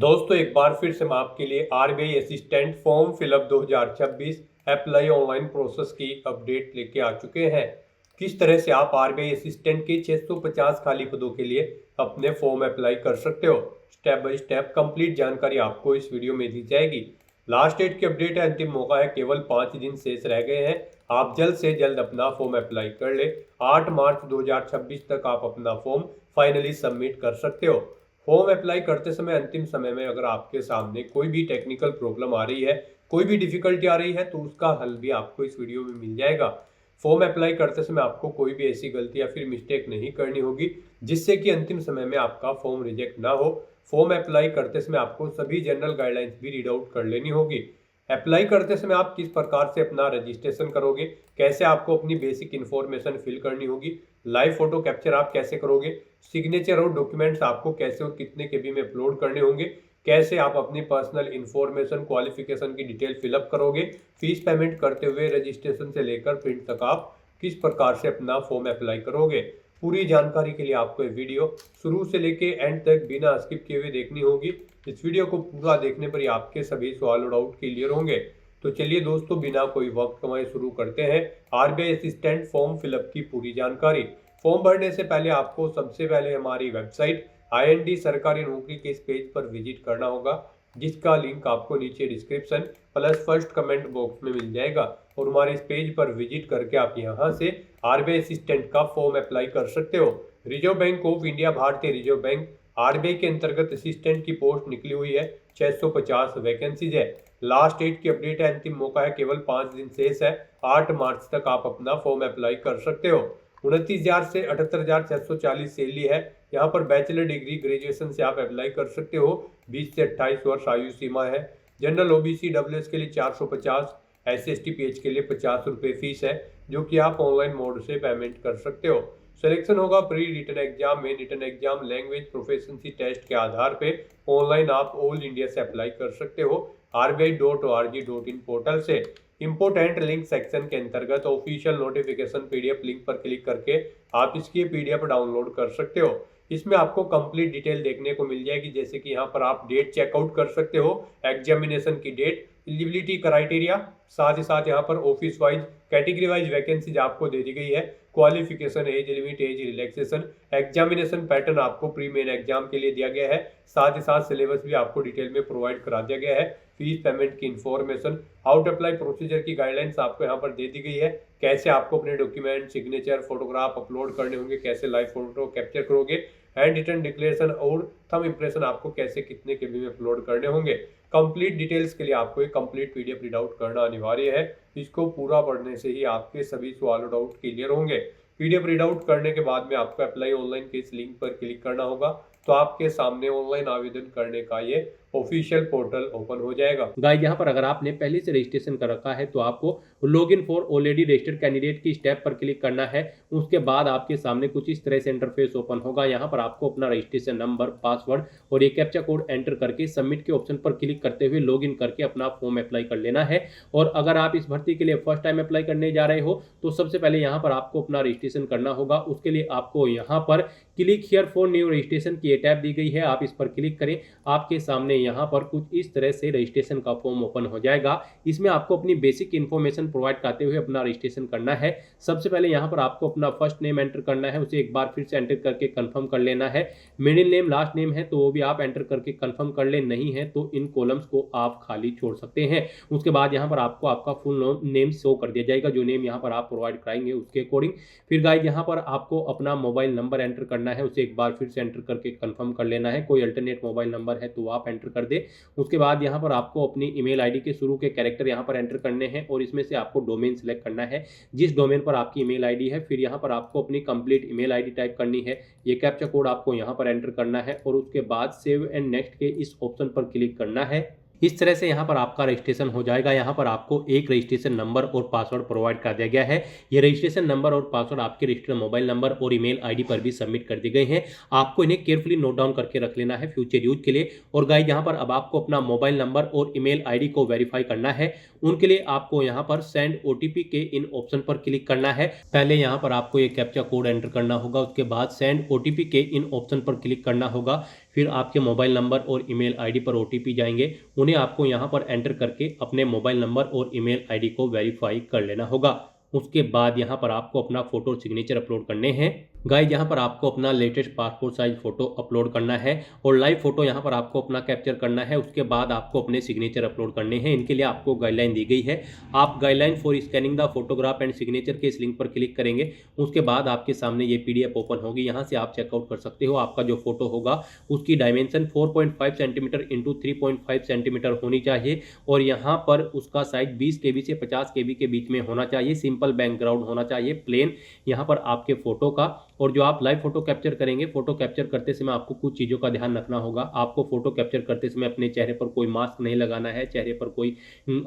दोस्तों एक बार फिर से मैं आपके लिए RBI assistant form fill up 2026 apply online process की अपडेट लेके आ चुके हैं। किस तरह से आप आरबीआई असिस्टेंट के 650 खाली पदों के लिए अपने फॉर्म अप्लाई कर सकते हो, स्टेप बाय स्टेप कंप्लीट जानकारी आपको इस वीडियो में दी जाएगी। लास्ट डेट की अपडेट है, अंतिम मौका है, केवल 5 दिन शेष रह गए हैं। आप जल्द से जल्द अपना फॉर्म अप्लाई कर ले। 8 मार्च 2026 तक आप अपना फॉर्म फाइनली सबमिट कर सकते हो। फॉर्म अप्लाई करते समय अंतिम समय में अगर आपके सामने कोई भी टेक्निकल प्रॉब्लम आ रही है, कोई भी डिफिकल्टी आ रही है, तो उसका हल भी आपको इस वीडियो में मिल जाएगा। फॉर्म अप्लाई करते समय आपको कोई भी ऐसी गलती या फिर मिस्टेक नहीं करनी होगी जिससे कि अंतिम समय में आपका फॉर्म रिजेक्ट ना हो। फॉर्म अप्लाई करते समय आपको सभी जनरल गाइडलाइंस भी रीड आउट कर लेनी होगी। अप्लाई करते समय आप किस प्रकार से अपना रजिस्ट्रेशन करोगे, कैसे आपको अपनी बेसिक इन्फॉर्मेशन फिल करनी होगी, लाइव फोटो कैप्चर आप कैसे करोगे, सिग्नेचर और डॉक्यूमेंट्स आपको कैसे और कितने केबी में अपलोड करने होंगे, कैसे आप अपनी पर्सनल इन्फॉर्मेशन क्वालिफिकेशन की डिटेल फिलअप करोगे, फीस पेमेंट करते हुए रजिस्ट्रेशन से लेकर प्रिंट तक आप किस प्रकार से अपना फॉर्म अप्लाई करोगे। पूरी जानकारी के लिए आपको ये वीडियो शुरू से लेके एंड तक बिना स्किप किए हुए देखनी होगी। इस वीडियो को पूरा देखने पर ही आपके सभी सवाल और डाउट क्लियर होंगे। तो चलिए दोस्तों, बिना कोई वक्त कमाए शुरू करते हैं आरबीआई असिस्टेंट फॉर्म फिलअप की पूरी जानकारी। फॉर्म भरने से पहले आपको सबसे पहले हमारी वेबसाइट IND सरकारी नौकरी के इस पेज पर विजिट करना होगा, जिसका लिंक आपको नीचे description plus first comment box में मिल जाएगा। और हमारे इस पेज पर विजिट करके आप यहां से आरबीआई असिस्टेंट का फॉर्म अप्लाई कर सकते हो। रिजर्व बैंक ऑफ इंडिया, भारतीय रिजर्व बैंक, आरबीआई के अंतर्गत असिस्टेंट की पोस्ट निकली हुई है। 650 वैकेंसीज है। लास्ट डेट की अपडेट है, अंतिम मौका है, केवल 5 दिन शेष है। 8 मार्च तक आप अपना फॉर्म अप्लाई कर सकते हो। 29,000 से 78,640 सैलरी है। यहाँ पर बैचलर डिग्री ग्रेजुएशन से आप अप्लाई कर सकते हो। 20 से 28 वर्ष आयु सीमा है। जनरल OBC WS के लिए 450, SC ST PH के लिए 50 रुपये फीस है, जो कि आप ऑनलाइन मोड से पेमेंट कर सकते हो। सिलेक्शन होगा pre written exam, main written exam, language proficiency test के आधार पे। ऑनलाइन आप ऑल इंडिया से अप्लाई कर सकते हो rbi.org.in पोर्टल से। इंपोर्टेंट लिंक सेक्शन के अंतर्गत ऑफिशियल नोटिफिकेशन PDF लिंक पर क्लिक करके आप इसकी PDF डाउनलोड कर सकते हो। इसमें आपको कंप्लीट डिटेल देखने को मिल जाएगी, जैसे कि यहाँ पर आप डेट चेकआउट कर सकते हो, एग्जामिनेशन की डेट, एलिजिबिलिटी क्राइटेरिया, साथ ही साथ यहाँ पर office wise category wise vacancies आपको दे दी गई है, qualification, age limit, age relaxation, examination pattern आपको प्री मेन एग्जाम के लिए दिया गया है, साथ ही साथ सिलेबस भी आपको डिटेल में प्रोवाइड करा दिया गया है, फीस पेमेंट की information, how to apply procedure की गाइडलाइंस आपको यहाँ पर दे दी गई है, कैसे आपको अपने डॉक्यूमेंट, सिग्नेचर, फोटोग्राफ अपलोड करने होंगे, कैसे लाइव फोटो कैप्चर करोगे, हैंड रिटन डिक्लेरेशन और थंब इंप्रेशन आपको कैसे कितने केबी में अपलोड करने होंगे। कंप्लीट डिटेल्स के लिए आपको एक कंप्लीट PDF रीड आउट करना अनिवार्य है। इसको पूरा पढ़ने से ही आपके सभी सवाल और डाउट क्लियर होंगे। PDF रीड आउट करने के बाद में आपको अप्लाई ऑनलाइन के इस लिंक पर क्लिक करना होगा, तो आपके सामने ऑनलाइन आवेदन करने का ये ऑफिशियल पोर्टल ओपन हो जाएगा। गाइस, यहाँ पर अगर आपने पहले से रजिस्ट्रेशन कर रखा है तो आपको login for already registered candidate की स्टेप पर क्लिक करना है। उसके बाद आपके सामने कुछ इस तरह से इंटरफेस ओपन होगा। यहाँ पर आपको अपना रजिस्ट्रेशन नंबर, पासवर्ड और ये कैप्चा कोड एंटर करके सबमिट के ऑप्शन पर क्लिक करते हुए लॉगिन करके अपना फॉर्म अप्लाई कर लेना है। और अगर आप इस भर्ती के लिए फर्स्ट टाइम अप्लाई करने जा रहे हो तो सबसे पहले यहाँ पर आपको अपना रजिस्ट्रेशन करना होगा। उसके लिए आपको यहाँ पर click here for new registration की टैब दी गई है, आप इस पर क्लिक करें। आपके सामने यहाँ पर कुछ इस तरह से रजिस्ट्रेशन का फॉर्म ओपन हो जाएगा। इसमें आपको अपनी बेसिक इन्फॉर्मेशन प्रोवाइड करते हुए अपना रजिस्ट्रेशन करना है। सबसे पहले यहाँ पर आपको अपना फर्स्ट नेम एंटर करना है, उसे एक बार फिर से एंटर करके कंफर्म कर लेना है। मिडिल नेम, लास्ट नेम है तो वो भी आप एंटर करके कंफर्म कर ले, नहीं है तो इन कॉलम्स को आप खाली छोड़ सकते हैं। उसके बाद यहाँ पर आपको आपका फुल नेम शो कर दिया जाएगा, जो नेम यहाँ पर आप प्रोवाइड कराएंगे उसके अकॉर्डिंग। फिर गाइस, यहाँ पर आपको अपना मोबाइल नंबर एंटर करना है, उसे एक बार फिर से एंटर करके कंफर्म कर लेना है। कोई अल्टरनेट मोबाइल नंबर है तो आप एंटर कर दे। उसके बाद यहाँ पर आपको अपनी ईमेल आईडी के शुरू के कैरेक्टर यहाँ पर एंटर करने हैं और इसमें से आपको डोमेन सिलेक्ट करना है, जिस डोमेन पर आपकी ईमेल आईडी है। फिर यहाँ पर आपको अपनी कंप्लीट ईमेल आईडी टाइप करनी है, ये कैप्चा कोड आपको यहाँ पर एंटर करना है और उसके बाद सेव एंड नेक्स्ट के इस ऑप्शन पर क्लिक करना है। इस तरह से यहाँ पर आपका रजिस्ट्रेशन हो जाएगा। यहाँ पर आपको एक रजिस्ट्रेशन नंबर और पासवर्ड प्रोवाइड कर दिया गया है। ये रजिस्ट्रेशन नंबर और पासवर्ड आपके रजिस्टर्ड मोबाइल नंबर और ईमेल आईडी पर भी सबमिट कर दिए गए हैं। आपको इन्हें केयरफुली नोट डाउन करके रख लेना है फ्यूचर यूज के लिए। और गाइस, यहाँ पर अब आपको अपना मोबाइल नंबर और ईमेल आईडी को वेरीफाई करना है। उनके लिए आपको यहाँ पर सेंड OTP के इन ऑप्शन पर क्लिक करना है। पहले यहाँ पर आपको ये कैप्चा कोड एंटर करना होगा, उसके बाद सेंड OTP के इन ऑप्शन पर क्लिक करना होगा। फिर आपके मोबाइल नंबर और ईमेल आईडी पर ओटीपी जाएंगे, उन्हें आपको यहाँ पर एंटर करके अपने मोबाइल नंबर और ईमेल आईडी को वेरीफाई कर लेना होगा। उसके बाद यहाँ पर आपको अपना फोटो और सिग्नेचर अपलोड करने हैं। गाइस यहाँ पर आपको अपना latest passport size photo upload करना है और लाइव फोटो यहाँ पर आपको अपना कैप्चर करना है। उसके बाद आपको अपने सिग्नेचर अपलोड करने हैं। इनके लिए आपको गाइडलाइन दी गई है। आप guideline for scanning the photograph and signature के इस लिंक पर क्लिक करेंगे। उसके बाद आपके सामने ये पीडीएफ ओपन होगी। यहाँ से आप चेकआउट कर सकते हो। आपका जो फोटो होगा उसकी डायमेंशन 4.5 सेंटीमीटर इंटू 3.5 सेंटीमीटर होनी चाहिए और यहाँ पर उसका साइज 20 KB से 50 KB के बीच में होना चाहिए। सिंपल बैकग्राउंड होना चाहिए, प्लेन यहाँ पर आपके फोटो का। और जो आप लाइव फोटो कैप्चर करेंगे, फोटो कैप्चर करते समय आपको कुछ चीज़ों का ध्यान रखना होगा। आपको फोटो कैप्चर करते समय अपने चेहरे पर कोई मास्क नहीं लगाना है, चेहरे पर कोई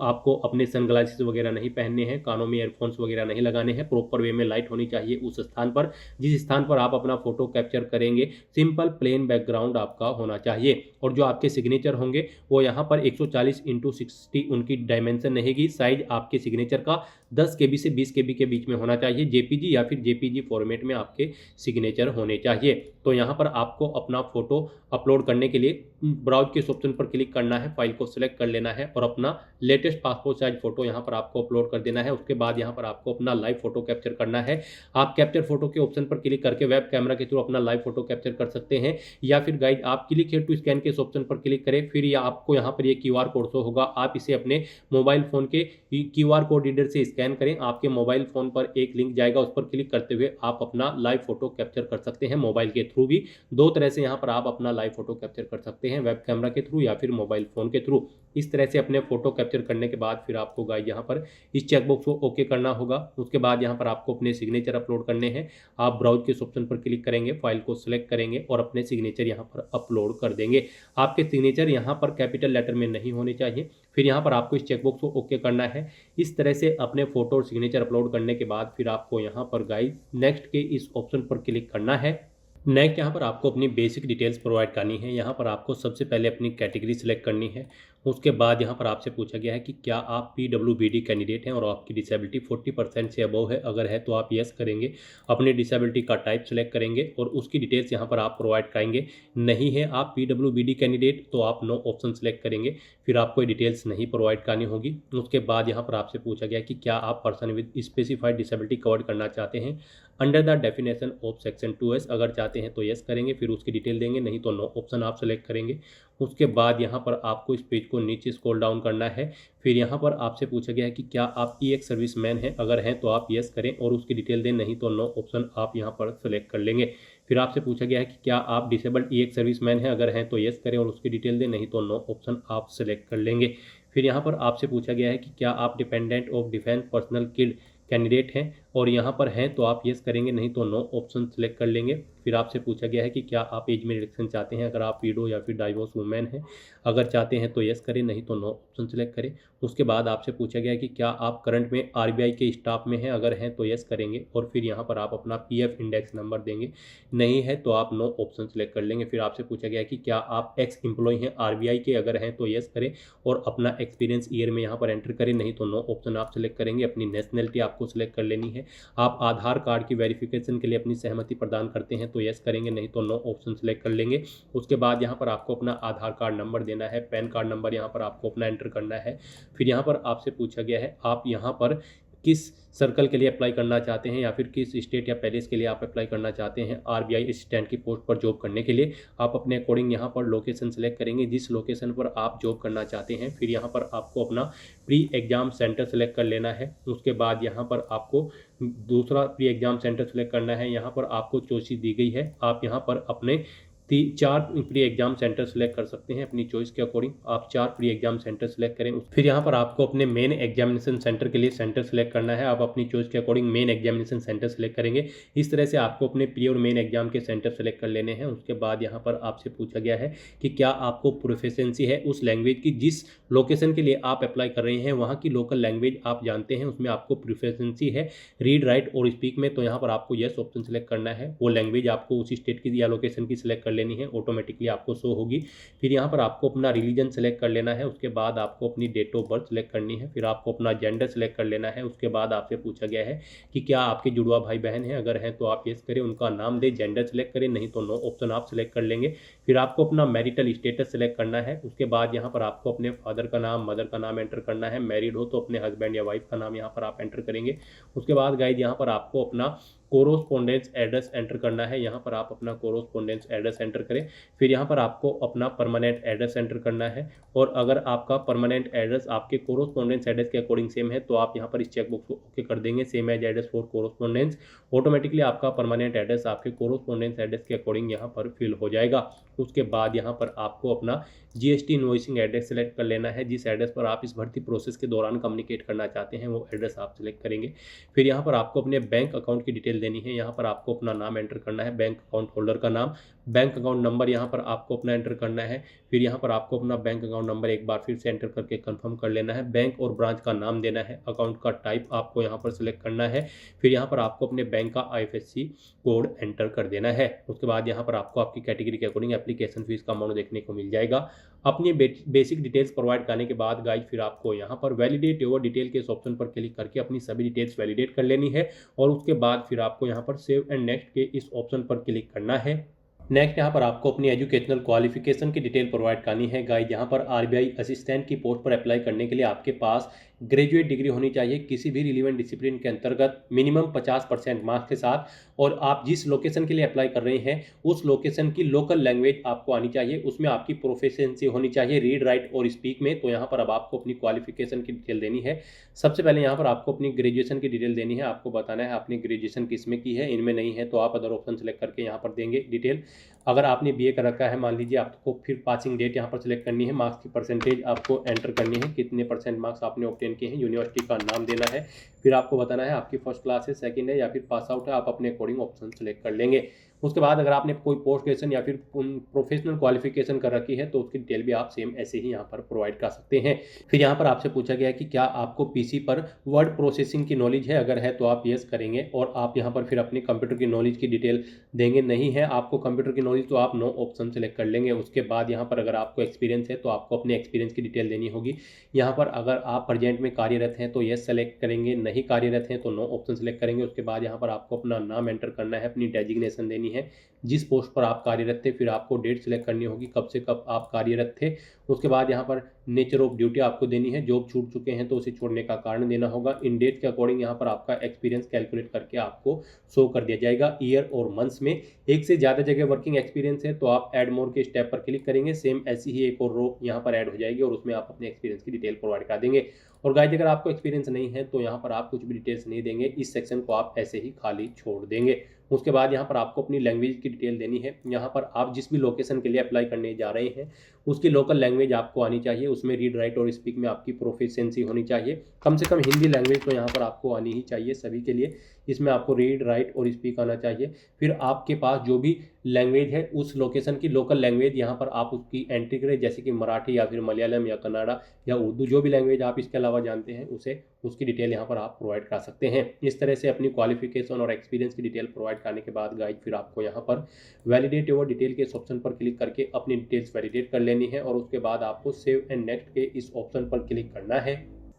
आपको अपने सनग्लासेस वगैरह नहीं पहनने हैं, कानों में ईयरफोन्स वगैरह नहीं लगाने हैं। प्रॉपर वे में लाइट होनी चाहिए उस स्थान पर जिस स्थान पर आप अपना फोटो कैप्चर करेंगे। सिंपल प्लेन बैकग्राउंड आपका होना चाहिए और जो आपके सिग्नेचर होंगे वो यहाँ पर 140 इंटू 60 उनकी डायमेंशन रहेगी। साइज आपके सिग्नेचर का 10 KB से 20 KB के बीच में होना चाहिए। जेपीजी या फिर जेपीजी फॉर्मेट में आपके सिग्नेचर होने चाहिए। तो यहाँ पर आपको अपना फोटो अपलोड करने के लिए ब्राउज के ऑप्शन पर क्लिक करना है, फाइल को सिलेक्ट कर लेना है और अपना लेटेस्ट पासपोर्ट साइज फोटो यहाँ पर आपको अपलोड कर देना है। उसके बाद यहाँ पर आपको अपना लाइव फोटो कैप्चर करना है। आप कैप्चर फोटो के ऑप्शन पर क्लिक करके वेब कैमरा के थ्रू अपना लाइव फोटो कैप्चर कर सकते हैं या फिर गाइड आप क्लिक हियर टू स्कैन के ऑप्शन पर क्लिक करें। फिर आपको यहाँ पर ये QR कोड शो होगा। आप इसे अपने मोबाइल फोन के QR कोड रीडर से स्कैन करें। आपके मोबाइल फोन पर एक लिंक जाएगा, उस पर क्लिक करते हुए आप अपना लाइव फोटो कैप्चर कर सकते हैं। मोबाइल के थ्रू भी दो तरह से यहाँ पर आप अपना लाइव फोटो कैप्चर कर सकते हैं, वेब कैमरा के थ्रू या फिर मोबाइल फोन के थ्रू। इस तरह से अपने फोटो कैप्चर करने के बाद फिर आपको गाइस यहाँ पर इस चेकबॉक्स को ओके करना होगा। उसके बाद यहाँ पर आपको अपने सिग्नेचर अपलोड करने हैं। आप ब्राउज के ऑप्शन पर क्लिक करेंगे, फाइल को सिलेक्ट करेंगे और अपने सिग्नेचर यहाँ पर अपलोड कर देंगे। आपके सिग्नेचर यहाँ पर कैपिटल लेटर में नहीं होने चाहिए। फिर यहाँ पर आपको इस चेकबॉक्स को ओके करना है। इस तरह से अपने फोटो और सिग्नेचर अपलोड करने के बाद फिर आपको यहाँ पर गाइस नेक्स्ट के इस ऑप्शन पर क्लिक करना है। नेक्स्ट यहाँ पर आपको अपनी बेसिक डिटेल्स प्रोवाइड करनी है। यहाँ पर आपको सबसे पहले अपनी कैटेगरी सिलेक्ट करनी है। उसके बाद यहाँ पर आपसे पूछा गया है कि क्या आप PWBD कैंडिडेट हैं और आपकी डिसेबिलिटी 40% से अबव है। अगर है तो आप यस करेंगे। अपनी डिसेबिलिटी का टाइप सेलेक्ट करेंगे और उसकी डिटेल्स यहाँ पर आप प्रोवाइड कराएंगे। नहीं है आप PWBD कैंडिडेट तो आप नो ऑप्शन सेलेक्ट करेंगे। फिर आपको डिटेल्स नहीं प्रोवाइड करनी होगी। उसके बाद यहाँ पर आपसे पूछा गया कि क्या आप person with specified disability cover करना चाहते हैं under the definition of section 2S। अगर चाहते हैं तो यस करेंगे, फिर उसकी डिटेल देंगे, नहीं तो नो ऑप्शन आप सेलेक्ट करेंगे। उसके बाद यहाँ पर आपको इस पेज को नीचे स्क्रॉल डाउन करना है। फिर यहाँ पर आपसे पूछा गया है कि क्या आप EX सर्विसमैन हैं। अगर हैं तो आप यस करें और उसकी डिटेल दें, नहीं तो नो ऑप्शन आप यहाँ पर सेलेक्ट कर लेंगे। फिर आपसे पूछा गया है कि क्या आप डिसेबल्ड EX सर्विसमैन हैं। अगर हैं तो यस करें और उसकी डिटेल दें, नहीं तो नो ऑप्शन आप सेलेक्ट कर लेंगे। फिर यहाँ पर आपसे पूछा गया है कि क्या आप dependent of defence personnel killed candidate हैं और यहाँ पर हैं तो आप यस करेंगे, नहीं तो नो ऑप्शन सेलेक्ट कर लेंगे। फिर आपसे पूछा गया है कि क्या आप एज में रिडक्शन चाहते हैं। अगर आप विडो या फिर डाइवोर्स वुमेन हैं, अगर चाहते हैं तो यस करें, नहीं तो नो ऑप्शन सेलेक्ट करें। उसके बाद आपसे पूछा गया है कि क्या आप करंट में RBI के स्टाफ में हैं। अगर हैं तो यस करेंगे और फिर यहाँ पर आप अपना PF इंडेक्स नंबर देंगे, नहीं है तो आप नो ऑप्शन सेलेक्ट कर लेंगे। फिर आपसे पूछा गया है कि क्या आप एक्स एम्प्लॉय हैं RBI के। अगर हैं तो यस करें और अपना एक्सपीरियंस ईयर में यहाँ पर एंटर करें, नहीं तो नो ऑप्शन आप सेलेक्ट करेंगे। अपनी नेशनलिटी आपको सेलेक्ट कर लेनी है। आप आधार कार्ड की वेरिफिकेशन के लिए अपनी सहमति प्रदान करते हैं तो यस करेंगे, नहीं तो नो ऑप्शन सेलेक्ट कर लेंगे। उसके बाद यहाँ पर आपको अपना आधार कार्ड नंबर देना है, पैन कार्ड नंबर यहाँ पर आपको अपना एंटर करना है। फिर यहाँ पर आपसे पूछा गया है आप यहाँ पर किस सर्कल के लिए अप्लाई करना चाहते हैं या फिर किस स्टेट या पैलेस के लिए आप अप्लाई करना चाहते हैं RBI असिस्टेंट की पोस्ट पर जॉब करने के लिए। आप अपने अकॉर्डिंग यहाँ पर लोकेशन सेलेक्ट करेंगे जिस लोकेशन पर आप जॉब करना चाहते हैं। फिर यहाँ पर आपको अपना प्री एग्जाम सेंटर सेलेक्ट कर लेना है। उसके बाद यहाँ पर आपको दूसरा प्री एग्जाम सेंटर सेलेक्ट करना है। यहाँ पर आपको चॉइस दी गई है। आप यहाँ पर अपने 4 प्री एग्जाम सेंटर सेलेक्ट कर सकते हैं अपनी चॉइस के अकॉर्डिंग। आप 4 प्री एग्जाम सेंटर सेलेक्ट करें। फिर यहाँ पर आपको अपने मेन एग्जामिनेशन सेंटर के लिए सेंटर सेलेक्ट करना है। आप अपनी चॉइस के according main examination centre select करेंगे। इस तरह से आपको अपने प्री और मेन एग्जाम के सेंटर सेलेक्ट कर लेने हैं। उसके बाद यहाँ पर आपसे पूछा गया है कि क्या आपको प्रोफिशिएंसी है उस लैंग्वेज की जिस लोकेशन के लिए आप अप्लाई कर रहे हैं, वहाँ की लोकल लैंग्वेज आप जानते हैं, उसमें आपको प्रोफिशिएंसी है रीड राइट और स्पीक में। तो यहाँ पर आपको यस ऑप्शन सेलेक्ट करना है। वो लैंग्वेज आपको उसी स्टेट की या लोकेशन की सिलेक्ट कर लेनी है, ऑटोमेटिकली आपको शो होगी। फिर यहाँ पर आपको अपना रिलीजन सेलेक्ट कर लेना है, उसके बाद आपको अपनी डेट ऑफ बर्थ सेलेक्ट करनी है, फिर आपको अपना जेंडर सेलेक्ट कर लेना है। उसके बाद आपसे पूछा गया है कि क्या आपके जुड़वा भाई बहन हैं, अगर हैं तो आप यस करें, उनका नाम दें, जेंडर सेलेक्ट करें, नहीं तो नो ऑप्शन आप सेलेक्ट कर लेंगे। फिर आपको अपना मैरिटल स्टेटस सेलेक्ट करना है। उसके बाद यहाँ पर आपको अपने फादर का नाम, मदर का नाम एंटर करना है। मैरिड हो तो अपने हस्बैंड या वाइफ का नाम यहाँ पर आप एंटर करेंगे। उसके बाद गाइज यहाँ पर आपको अपना कोरोस्पोंडेंस एड्रेस एंटर करना है। यहाँ पर आप अपना कोरोस्पोंडेंस एड्रेस एंटर करें। फिर यहाँ पर आपको अपना परमानेंट एड्रेस एंटर करना है, और अगर आपका परमानेंट एड्रेस आपके कोरोस्पोंडेंस एड्रेस के अकॉर्डिंग सेम है तो आप यहाँ पर इस चेकबॉक्स को ओके कर देंगे, same as address for correspondence. Automatically आपका परमानेंट एड्रेस आपके कोरोस्पोंडेंस एड्रेस के अकॉर्डिंग यहाँ पर फिल हो जाएगा। उसके बाद यहाँ पर आपको अपना जीएसटी इनवॉइसिंग एड्रेस सेलेक्ट कर लेना है। जिस एड्रेस पर आप इस भर्ती प्रोसेस के दौरान कम्युनिकेट करना चाहते हैं वो एड्रेस आप सेलेक्ट करेंगे। फिर यहाँ पर आपको अपने बैंक अकाउंट की डिटेल देनी है। यहाँ पर आपको अपना नाम एंटर करना है, बैंक अकाउंट होल्डर का नाम, बैंक अकाउंट नंबर यहाँ पर आपको अपना एंटर करना है। फिर यहाँ पर आपको अपना बैंक अकाउंट नंबर एक बार फिर से एंटर करके कंफर्म कर लेना है। बैंक और ब्रांच का नाम देना है, अकाउंट का टाइप आपको यहाँ पर सिलेक्ट करना है। फिर यहाँ पर आपको अपने बैंक का आईएफएससी कोड एंटर कर देना है। उसके बाद यहाँ पर आपको आपकी कैटेगरी के अकॉर्डिंग एप्लीकेशन फीस का अमाउंट देखने को मिल जाएगा। अपनी बेसिक डिटेल्स प्रोवाइड करने के बाद गाइज फिर आपको यहाँ पर वैलिडेट योर डिटेल के इस ऑप्शन पर क्लिक करके अपनी सभी डिटेल्स वैलिडेट कर लेनी है, और उसके बाद फिर आपको यहाँ पर सेव एंड नेक्स्ट के इस ऑप्शन पर क्लिक करना है। नेक्स्ट यहाँ पर आपको अपनी एजुकेशनल क्वालिफिकेशन की डिटेल प्रोवाइड करनी है। गाइज यहाँ पर आरबीआई असिस्टेंट की पोस्ट पर अप्लाई करने के लिए आपके पास ग्रेजुएट डिग्री होनी चाहिए किसी भी रिलेवेंट डिसिप्लिन के अंतर्गत, मिनिमम 50% मार्क्स के साथ, और आप जिस लोकेशन के लिए अप्लाई कर रहे हैं उस लोकेशन की लोकल लैंग्वेज आपको आनी चाहिए, उसमें आपकी प्रोफिशिएंसी होनी चाहिए रीड राइट और स्पीक में। तो यहाँ पर अब आपको अपनी क्वालिफिकेशन की डिटेल देनी है। सबसे पहले यहाँ पर आपको अपनी ग्रेजुएशन की डिटेल देनी है, आपको बताना है आपने ग्रेजुएशन किस में की है, इनमें नहीं है तो आप अदर ऑप्शन सेलेक्ट करके यहाँ पर देंगे डिटेल। अगर आपने बीए कर रखा है मान लीजिए, आपको फिर पासिंग डेट यहाँ पर सिलेक्ट करनी है, मार्क्स की परसेंटेज आपको एंटर करनी है, कितने % मार्क्स आपने ऑब्टेन किए हैं, यूनिवर्सिटी का नाम देना है। फिर आपको बताना है आपकी फर्स्ट क्लास है, सेकंड है या फिर पास आउट है, आप अपने अकॉर्डिंग ऑप्शन सेलेक्ट कर लेंगे। उसके बाद अगर आपने कोई पोस्ट ग्रेजुएशन या फिर प्रोफेशनल क्वालिफिकेशन कर रखी है तो उसकी डिटेल भी आप सेम ऐसे ही यहाँ पर प्रोवाइड कर सकते हैं। फिर यहाँ पर आपसे पूछा गया है कि क्या आपको पीसी पर वर्ड प्रोसेसिंग की नॉलेज है, अगर है तो आप यस करेंगे, और आप यहाँ पर फिर अपनी कंप्यूटर की नॉलेज की डिटेल देंगे। नहीं है आपको कंप्यूटर की नॉलेज तो आप नो ऑप्शन सेलेक्ट कर लेंगे। उसके बाद यहाँ पर अगर आपको एक्सपीरियंस है तो आपको अपने एक्सपीरियंस की डिटेल देनी होगी। यहाँ पर अगर आप प्रेजेंट में कार्यरत हैं तो यस सेलेक्ट करेंगे, नहीं कार्यरत हैं तो नो ऑप्शन सेलेक्ट करेंगे। उसके बाद यहाँ पर आपको अपना नाम एंटर करना है, अपनी डेजिग्नेशन देनी है, जिस पोस्ट पर आप कार्यरत थे, फिर आपको डेट सेलेक्ट करनी होगी कब से कब आप कार्यरत थे। उसके बाद यहाँ पर नेचर ऑफ ड्यूटी आपको देनी है, जॉब छूट चुके हैं तो उसे छोड़ने का कारण देना होगा। इन डेट के अकॉर्डिंग यहाँ पर आपका एक्सपीरियंस कैलकुलेट करके आपको शो कर दिया जाएगा ईयर और मंथ्स में। एक से ज़्यादा जगह वर्किंग एक्सपीरियंस है तो आप ऐड मोर के स्टेप पर क्लिक करेंगे, सेम ऐसी ही एक और रो यहाँ पर ऐड हो जाएगी और उसमें आप अपने एक्सपीरियंस की डिटेल प्रोवाइड कर देंगे। और गाइस अगर आपको एक्सपीरियंस नहीं है तो यहाँ पर आप कुछ भी डिटेल्स नहीं देंगे, इस सेक्शन को आप ऐसे ही खाली छोड़ देंगे। उसके बाद यहाँ पर आपको अपनी लैंग्वेज की डिटेल देनी है। यहाँ पर आप जिस भी लोकेशन के लिए अप्लाई करने जा रहे हैं उसकी लोकल लैंग्वेज आपको आनी चाहिए, उसमें रीड राइट और स्पीक में आपकी प्रोफिशिएंसी होनी चाहिए। कम से कम हिंदी लैंग्वेज तो यहाँ पर आपको आनी ही चाहिए सभी के लिए, इसमें आपको रीड राइट और स्पीक आना चाहिए। फिर आपके पास जो भी लैंग्वेज है उस लोकेशन की लोकल लैंग्वेज यहाँ पर आप उसकी एंट्री करें, जैसे कि मराठी या फिर मलयालम या कन्नड़ा या उर्दू, जो भी लैंग्वेज आप इसके अलावा जानते हैं उसे उसकी डिटेल यहाँ पर आप प्रोवाइड कर सकते हैं। इस तरह से अपनी क्वालिफिकेशन और एक्सपीरियंस की डिटेल प्रोवाइड करने के बाद गाइड फिर आपको यहाँ पर वैलिडेट योर डिटेल के इस ऑप्शन पर क्लिक करके अपनी डिटेल्स वैलिडेट कर लेनी है और उसके बाद आपको सेव एंड नेक्स्ट के इस ऑप्शन पर क्लिक करना है।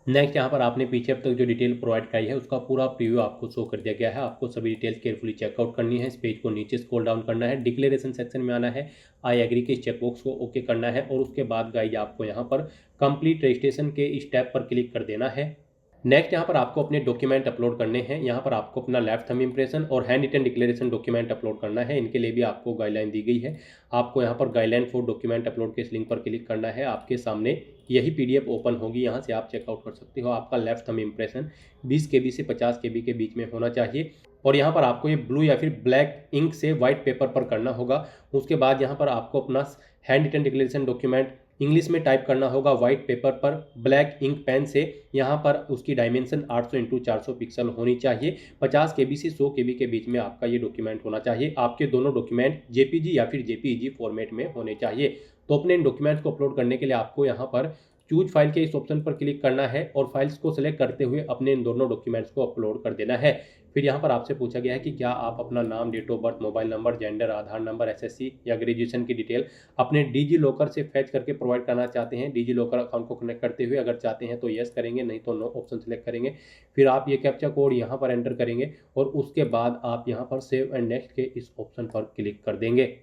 नेक्स्ट यहाँ पर आपने पीछे अब तक जो डिटेल प्रोवाइड कराई है उसका पूरा प्रीव्यू आपको शो कर दिया गया है। आपको सभी डिटेल्स केयरफुली चेकआउट करनी है, इस पेज को नीचे स्क्रॉल डाउन करना है, डिक्लेरेशन सेक्शन में आना है, आई एग्री के चेकबॉक्स को ओके करना है और उसके बाद गाइज आपको यहाँ पर कंप्लीट रजिस्ट्रेशन के स्टेप पर क्लिक कर देना है। नेक्स्ट यहाँ पर आपको अपने डॉक्यूमेंट अपलोड करने हैं। यहाँ पर आपको अपना लेफ्ट थंब इंप्रेशन और hand written declaration document upload करना है। इनके लिए भी आपको गाइडलाइन दी गई है। आपको यहाँ पर गाइडलाइन फॉर डॉक्यूमेंट अपलोड के इस लिंक पर क्लिक करना है। आपके सामने यही PDF ओपन होगी, यहाँ से आप चेकआउट कर सकते हो। आपका लेफ्ट थंब इंप्रेशन 20 KB से 50 KB के बीच में होना चाहिए और यहाँ पर आपको ये ब्लू या फिर ब्लैक इंक से व्हाइट पेपर पर करना होगा। उसके बाद यहाँ पर आपको अपना hand written declaration document English में टाइप करना होगा व्हाइट पेपर पर ब्लैक इंक पेन से। यहाँ पर उसकी डायमेंशन 800x400 पिक्सल होनी चाहिए। 50 KB से 100 KB के बीच में आपका ये डॉक्यूमेंट होना चाहिए। आपके दोनों डॉक्यूमेंट JPG या फिर JPEG फॉर्मेट में होने चाहिए। तो अपने इन डॉक्यूमेंट्स को अपलोड करने के लिए आपको यहाँ पर चूज फाइल के इस ऑप्शन पर क्लिक करना है और फाइल्स को सिलेक्ट करते हुए अपने इन दोनों डॉक्यूमेंट्स को अपलोड कर देना है। फिर यहाँ पर आपसे पूछा गया है कि क्या आप अपना नाम, date of birth, mobile number, gender, Aadhaar number, SSC या ग्रेजुएशन की डिटेल अपने डिजी लॉकर से फैच करके प्रोवाइड करना चाहते हैं। डिजी लॉकर अकाउंट को कनेक्ट करते हुए अगर चाहते हैं तो यस करेंगे, नहीं तो नो ऑप्शन सेलेक्ट करेंगे। फिर आप ये कैप्चा कोड यहाँ पर एंटर करेंगे और उसके बाद आप यहाँ पर सेव एंड नेक्स्ट के इस ऑप्शन पर क्लिक कर देंगे।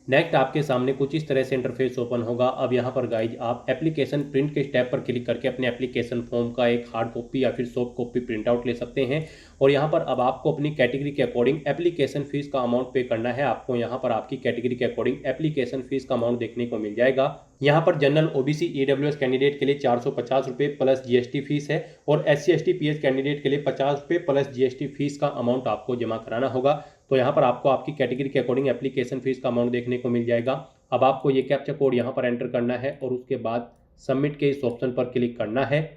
नेक्स्ट आपके सामने कुछ इस तरह से इंटरफेस ओपन होगा। अब यहाँ पर गाइज आप एप्लीकेशन प्रिंट के स्टेप पर क्लिक करके अपने एप्लीकेशन फॉर्म का एक हार्ड कॉपी या फिर सॉफ्ट कॉपी प्रिंट आउट ले सकते हैं और यहाँ पर अब आपको अपनी कैटेगरी के अकॉर्डिंग एप्लीकेशन फीस का अमाउंट पे करना है। आपको यहाँ पर आपकी कैटेगरी के अकॉर्डिंग एप्लीकेशन फीस का अमाउंट देखने को मिल जाएगा। यहाँ पर जनरल ओबीसी ईडब्ल्यूएस कैंडिडेट के लिए 450 रुपये प्लस जीएसटी फीस है और SC ST PH कैंडिडेट के लिए 50 रुपये प्लस जीएसटी फीस का अमाउंट आपको जमा कराना होगा। तो यहाँ पर आपको आपकी कैटेगरी के अकॉर्डिंग एप्लीकेशन फीस का अमाउंट देखने को मिल जाएगा। अब आपको ये कैप्चा कोड यहाँ पर एंटर करना है और उसके बाद सबमिट के इस ऑप्शन पर क्लिक करना है।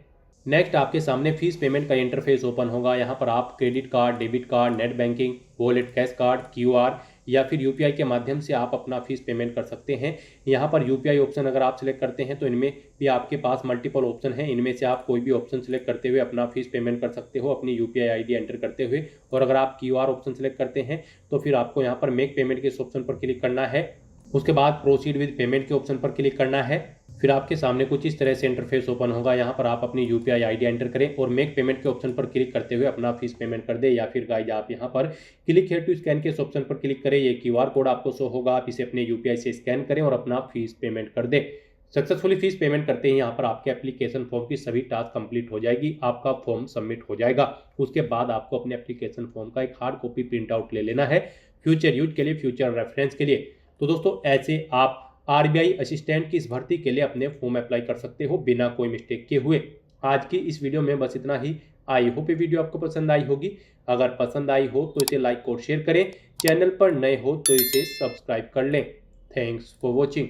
नेक्स्ट आपके सामने फीस पेमेंट का इंटरफेस ओपन होगा। यहाँ पर आप credit card, debit card, net banking, wallet, cash card, QR या फिर UPI के माध्यम से आप अपना फीस पेमेंट कर सकते हैं। यहाँ पर UPI ऑप्शन अगर आप सिलेक्ट करते हैं तो इनमें भी आपके पास मल्टीपल ऑप्शन है। इनमें से आप कोई भी ऑप्शन सिलेक्ट करते हुए अपना फीस पेमेंट कर सकते हो अपनी UPI ID एंटर करते हुए। और अगर आप QR ऑप्शन सिलेक्ट करते हैं तो फिर आपको यहाँ पर मेक पेमेंट के इस ऑप्शन पर क्लिक करना है। उसके बाद प्रोसीड विद पेमेंट के ऑप्शन पर क्लिक करना है। फिर आपके सामने कुछ इस तरह से इंटरफेस ओपन होगा। यहाँ पर आप अपनी UPI ID एंटर करें और मेक पेमेंट के ऑप्शन पर क्लिक करते हुए अपना फीस पेमेंट कर दे। या फिर गाइज आप यहाँ पर क्लिक हियर टू स्कैन के इस ऑप्शन पर क्लिक करें। ये QR कोड आपको शो होगा, आप इसे अपने UPI से स्कैन करें और अपना फीस पेमेंट कर दे। सक्सेसफुली फीस पेमेंट करते ही यहाँ पर आपके एप्लीकेशन फॉर्म की सभी टास्क कंप्लीट हो जाएगी, आपका फॉर्म सबमिट हो जाएगा। उसके बाद आपको अपने एप्लीकेशन फॉर्म का एक हार्ड कॉपी प्रिंट आउट ले लेना है फ्यूचर यूज के लिए, फ्यूचर रेफरेंस के लिए। तो दोस्तों ऐसे आप RBI असिस्टेंट की इस भर्ती के लिए अपने फॉर्म अप्लाई कर सकते हो बिना कोई मिस्टेक किए हुए। आज की इस वीडियो में बस इतना ही। आई होप ये वीडियो आपको पसंद आई होगी। अगर पसंद आई हो तो इसे लाइक और शेयर करें। चैनल पर नए हो तो इसे सब्सक्राइब कर लें। Thanks for watching.